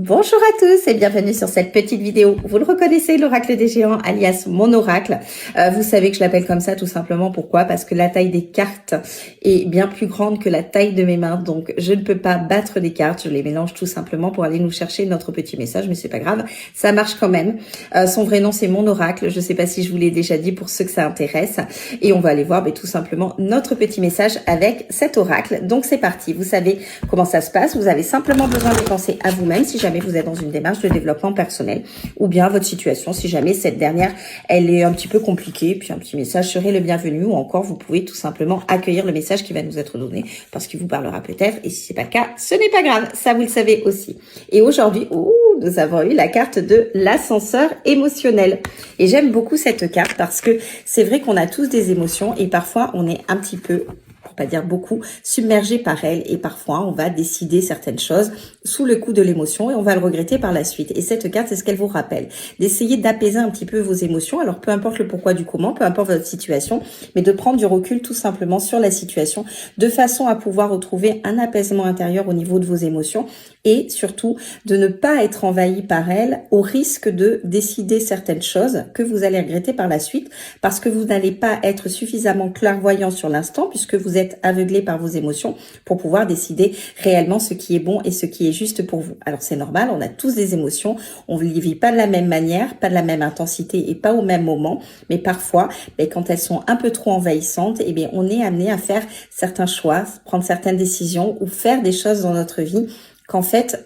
Bonjour à tous et bienvenue sur cette petite vidéo. Vous le reconnaissez, l'oracle des géants, alias mon oracle. Vous savez que je l'appelle comme ça tout simplement. Pourquoi? Parce que la taille des cartes est bien plus grande que la taille de mes mains. Donc je ne peux pas battre des cartes. Je les mélange tout simplement pour aller nous chercher notre petit message. Mais c'est pas grave, ça marche quand même. Son vrai nom, c'est mon oracle. Je sais pas si je vous l'ai déjà dit pour ceux que ça intéresse. Et on va aller voir tout simplement notre petit message avec cet oracle. Donc c'est parti. Vous savez comment ça se passe. Vous avez simplement besoin de penser à vous-même si jamais vous êtes dans une démarche de développement personnel, ou bien votre situation, si jamais cette dernière, elle est un petit peu compliquée, puis un petit message serait le bienvenu, ou encore vous pouvez tout simplement accueillir le message qui va nous être donné, parce qu'il vous parlera peut-être, et si c'est pas le cas, ce n'est pas grave, ça vous le savez aussi. Et aujourd'hui, nous avons eu la carte de l'ascenseur émotionnel. Et j'aime beaucoup cette carte parce que c'est vrai qu'on a tous des émotions et parfois on est un petit peu, pour pas dire beaucoup, submergé par elle, et parfois on va décider certaines choses sous le coup de l'émotion et on va le regretter par la suite. Et cette carte, c'est ce qu'elle vous rappelle, d'essayer d'apaiser un petit peu vos émotions. Alors peu importe le pourquoi du comment, peu importe votre situation, mais de prendre du recul tout simplement sur la situation de façon à pouvoir retrouver un apaisement intérieur au niveau de vos émotions et surtout de ne pas être envahi par elle au risque de décider certaines choses que vous allez regretter par la suite parce que vous n'allez pas être suffisamment clairvoyant sur l'instant puisque vous êtes aveuglé par vos émotions pour pouvoir décider réellement ce qui est bon et ce qui est juste pour vous. Alors c'est normal, on a tous des émotions, on ne les vit pas de la même manière, pas de la même intensité et pas au même moment, mais parfois, quand elles sont un peu trop envahissantes, on est amené à faire certains choix, prendre certaines décisions ou faire des choses dans notre vie qu'en fait,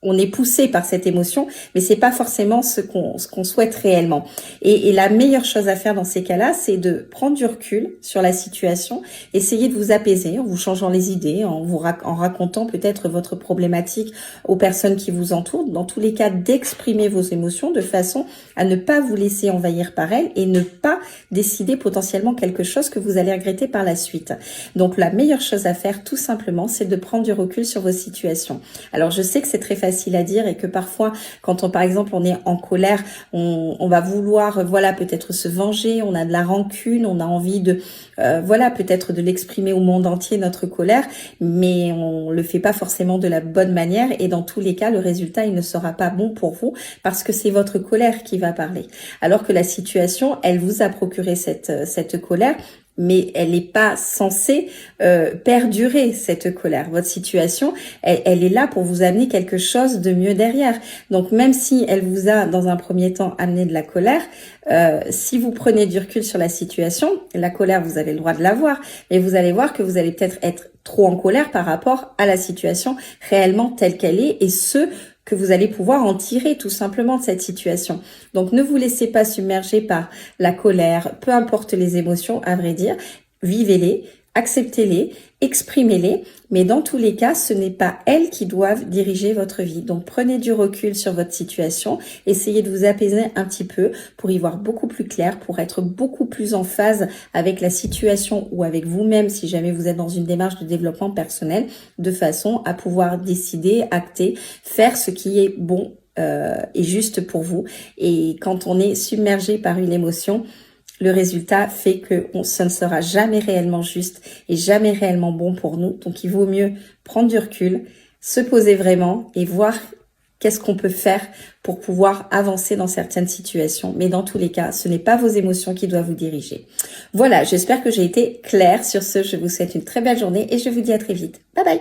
on est poussé par cette émotion, mais c'est pas forcément ce qu'on souhaite réellement. Et la meilleure chose à faire dans ces cas-là, c'est de prendre du recul sur la situation, essayer de vous apaiser en vous changeant les idées, en racontant peut-être votre problématique aux personnes qui vous entourent. Dans tous les cas, d'exprimer vos émotions de façon à ne pas vous laisser envahir par elles et ne pas décider potentiellement quelque chose que vous allez regretter par la suite. Donc la meilleure chose à faire, tout simplement, c'est de prendre du recul sur vos situations. Alors je sais que c'est très facile à dire et que parfois quand par exemple on est en colère, on va vouloir peut-être se venger, on a de la rancune, on a envie de peut-être de l'exprimer au monde entier notre colère, mais on le fait pas forcément de la bonne manière et dans tous les cas le résultat il ne sera pas bon pour vous parce que c'est votre colère qui va parler. Alors que la situation, elle vous a procuré cette colère, mais elle n'est pas censée perdurer cette colère. Votre situation, elle est là pour vous amener quelque chose de mieux derrière. Donc même si elle vous a dans un premier temps amené de la colère, si vous prenez du recul sur la situation, la colère vous avez le droit de l'avoir, mais vous allez voir que vous allez peut-être être trop en colère par rapport à la situation réellement telle qu'elle est et que vous allez pouvoir en tirer tout simplement de cette situation. Donc ne vous laissez pas submerger par la colère, peu importe les émotions, à vrai dire, vivez-les, acceptez-les, exprimez-les, mais dans tous les cas, ce n'est pas elles qui doivent diriger votre vie. Donc prenez du recul sur votre situation, essayez de vous apaiser un petit peu pour y voir beaucoup plus clair, pour être beaucoup plus en phase avec la situation ou avec vous-même si jamais vous êtes dans une démarche de développement personnel, de façon à pouvoir décider, acter, faire ce qui est bon et juste pour vous. Et quand on est submergé par une émotion, le résultat fait que ça ne sera jamais réellement juste et jamais réellement bon pour nous. Donc, il vaut mieux prendre du recul, se poser vraiment et voir qu'est-ce qu'on peut faire pour pouvoir avancer dans certaines situations. Mais dans tous les cas, ce n'est pas vos émotions qui doivent vous diriger. Voilà, j'espère que j'ai été claire. Sur ce, je vous souhaite une très belle journée et je vous dis à très vite. Bye bye!